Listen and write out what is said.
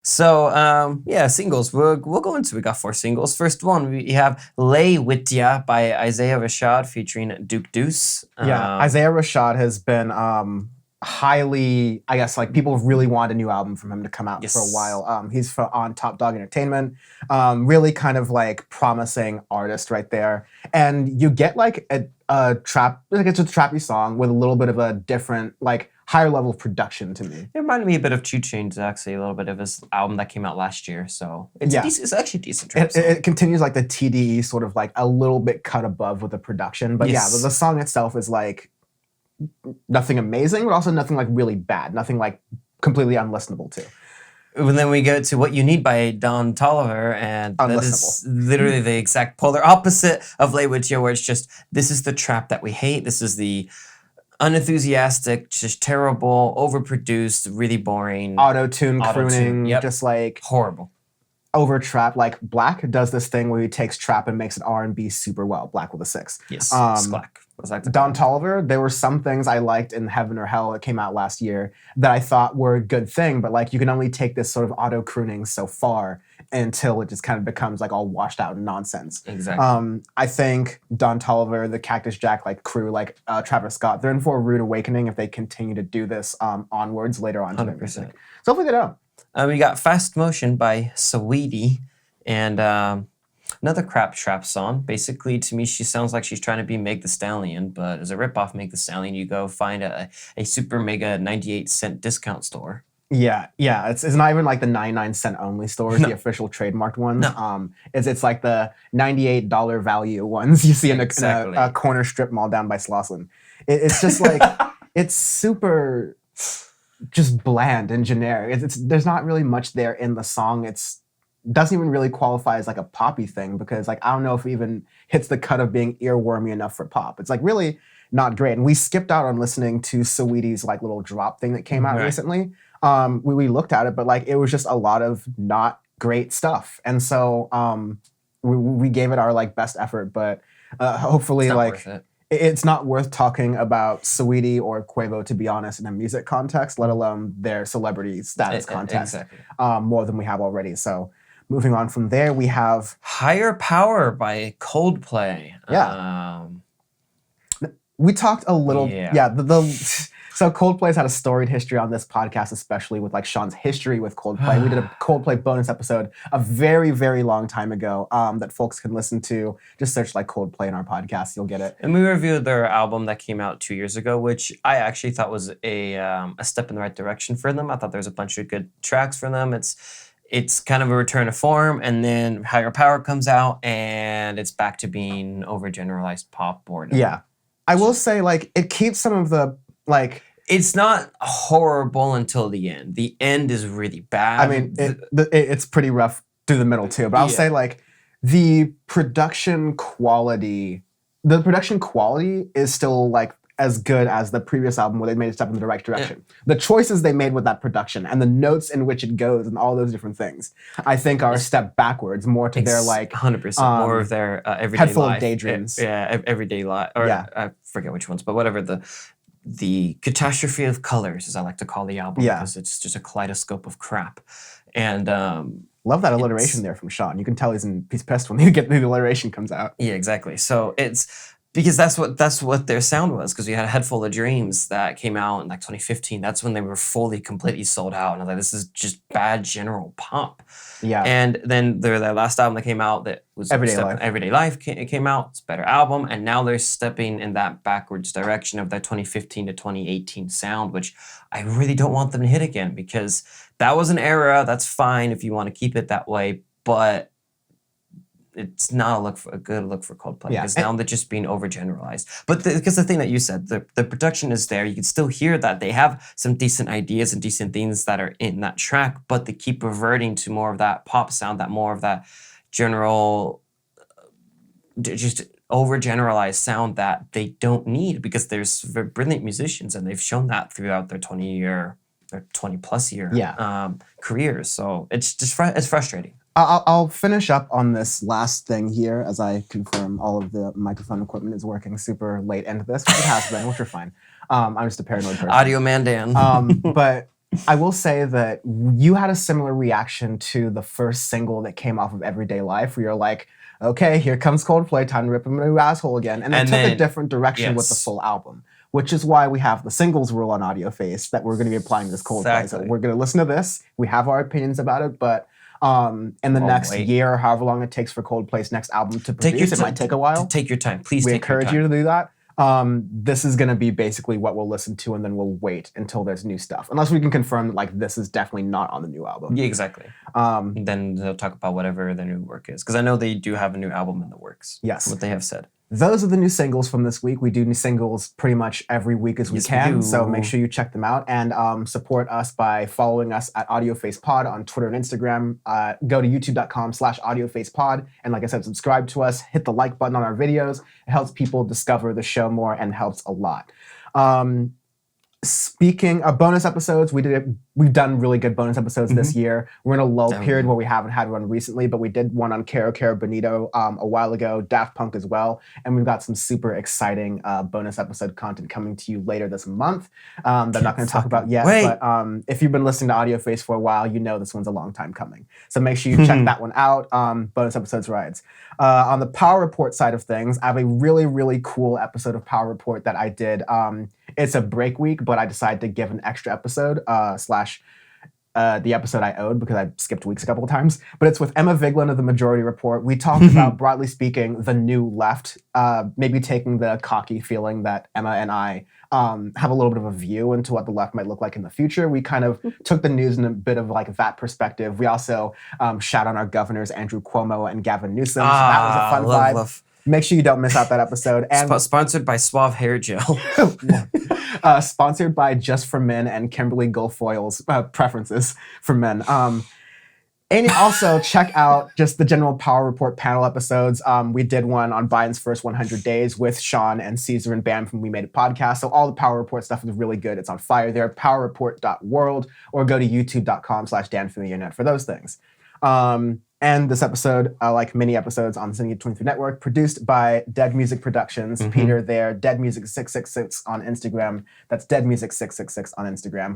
So, yeah, singles. We'll go into. We got 4 singles. First one, we have Lay With Ya by Isiah Rashad featuring Duke Deuce. Yeah, Isiah Rashad has been highly, I guess, like people really want a new album from him to come out for a while. He's on Top Dog Entertainment, really kind of like promising artist right there. And you get like a trap, like it's a trappy song with a little bit of a different, like higher level of production to me. It reminded me a bit of 2 Chainz, actually, a little bit of his album that came out last year. So it's it's actually a decent trap song. It continues like the TDE sort of like a little bit cut above with the production. But yeah, the song itself is like nothing amazing, but also nothing like really bad. Nothing like completely unlistenable too. And then we go to What You Need by Don Toliver, and that is literally the exact polar opposite of Lay With Ya, where it's just, this is the trap that we hate. This is the unenthusiastic, just terrible, overproduced, really boring. Auto-tune crooning, just like... horrible. Over trap. Like Black does this thing where he takes trap and makes it R&B super well. Black with a 6. Yes, Black. Don Toliver, there were some things I liked in Heaven or Hell that came out last year that I thought were a good thing, but like you can only take this sort of auto-crooning so far until it just kind of becomes like all washed out nonsense. Exactly. I think Don Toliver, the Cactus Jack like crew, like Travis Scott, they're in for a rude awakening if they continue to do this onwards later on to their music. So hopefully they don't. We got Fast Motion by Saweetie, and another crap trap song. Basically, to me, she sounds like she's trying to be Meg Thee Stallion, but as a ripoff Meg Thee Stallion, you go find a super mega 98-cent discount store. Yeah, it's not even like the 99-cent only stores, the official trademarked ones. It's like the $98 value ones you see in a corner strip mall down by Slauson. It's just like, it's super just bland and generic. There's not really much there in the song. Doesn't even really qualify as like a poppy thing because like I don't know if it even hits the cut of being earwormy enough for pop. It's like really not great. And we skipped out on listening to Saweetie's like little drop thing that came out recently. We looked at it, but like it was just a lot of not great stuff. And so we gave it our like best effort, but hopefully it's not worth talking about Saweetie or Quavo, to be honest, in a music context, let alone their celebrity status context, more than we have already. So moving on from there, we have... Higher Power by Coldplay. Yeah. We talked a little... So Coldplay's had a storied history on this podcast, especially with like Sean's history with Coldplay. We did a Coldplay bonus episode a very, very long time ago that folks can listen to. Just search like Coldplay in our podcast, you'll get it. And we reviewed their album that came out 2 years ago, which I actually thought was a step in the right direction for them. I thought there was a bunch of good tracks for them. It's kind of a return to form, and then Higher Power comes out, and it's back to being overgeneralized pop boredom. Yeah. I will say, like, it keeps some of the, like... It's not horrible until the end. The end is really bad. I mean, it's pretty rough through the middle, too. But I'll say, like, the production quality is still, like, as good as the previous album where they made a step in the right direction. The choices they made with that production and the notes in which it goes and all those different things, I think are a step backwards, more to their like 100% more of their everyday Head Full life. of Daydreams. Everyday life. Or I forget which ones, but whatever the catastrophe of colors, as I like to call the album, because it's just a kaleidoscope of crap. And love that alliteration there from Sean. You can tell he's pissed when the alliteration comes out. Yeah, exactly. So it's because that's what their sound was. Because we had a Head Full of Dreams that came out in like 2015. That's when they were completely sold out. And I was like, this is just bad general pop. Yeah. And then their last album that came out that was Everyday Life came out. It's a better album. And now they're stepping in that backwards direction of that 2015 to 2018 sound, which I really don't want them to hit again, because that was an era. That's fine if you want to keep it that way, but it's not a good look for Coldplay, because now they're just being overgeneralized. But because the thing that you said, the production is there. You can still hear that they have some decent ideas and decent things that are in that track, but they keep reverting to more of that pop sound, more of that general, just overgeneralized sound that they don't need, because there's brilliant musicians and they've shown that throughout their 20+ year careers. So it's just it's frustrating. I'll finish up on this last thing here as I confirm all of the microphone equipment is working super late into this, which it has been, which are fine. I'm just a paranoid person. Audio man Dan. But I will say that you had a similar reaction to the first single that came off of Everyday Life, where you're like, okay, here comes Coldplay, time to rip him a new asshole again. And it took a different direction with the full album, which is why we have the singles rule on Audioface that we're going to be applying to this Coldplay. So we're going to listen to this. We have our opinions about it, but in the next year, however long it takes for Coldplay's next album to produce, it might take a while. Take your time. Please we take your time. encourage you to do that. This is going to be basically what we'll listen to, and then we'll wait until there's new stuff. Unless we can confirm that like this is definitely not on the new album. Yeah, exactly. Then they'll talk about whatever the new work is. Because I know they do have a new album in the works. Yes. What they have said. Those are the new singles from this week. We do new singles pretty much every week as we can. So make sure you check them out and support us by following us at Audioface Pod on Twitter and Instagram. Go to youtube.com/audiofacepod. And like I said, subscribe to us. Hit the like button on our videos. It helps people discover the show more and helps a lot. Speaking of bonus episodes, we've done really good bonus episodes this year. We're in a lull period where we haven't had one recently, but we did one on Caro Caro Bonito a while ago, Daft Punk as well, and we've got some super exciting bonus episode content coming to you later this month that I'm not going to talk about yet, but if you've been listening to Audioface for a while, you know this one's a long time coming. So make sure you check that one out, bonus episodes rides. On the Power Report side of things, I have a really, really cool episode of Power Report that I did. It's a break week, but I decided to give an extra episode, the episode I owed because I skipped weeks a couple of times. But it's with Emma Vigeland of The Majority Report. We talked about, broadly speaking, the new left, maybe taking the cocky feeling that Emma and I have a little bit of a view into what the left might look like in the future. We kind of took the news in a bit of like that perspective. We also shout out our governors, Andrew Cuomo and Gavin Newsom. So that was a fun vibe. Love. Make sure you don't miss out that episode. And sponsored by Suave Hair Gel. Sponsored by Just for Men and Kimberly Guilfoyle's preferences for men. And also check out just the general Power Report panel episodes. We did one on Biden's first 100 days with Sean and Caesar and Bam from We Made It Podcast. So all the Power Report stuff is really good. It's on fire there, powerreport.world, or go to youtube.com/DanFamiliarNet for those things. And this episode, like many episodes on the Syndicate 23 Network, produced by Dead Music Productions. Peter there, Dead Music 666 on Instagram. That's Dead Music 666 on Instagram.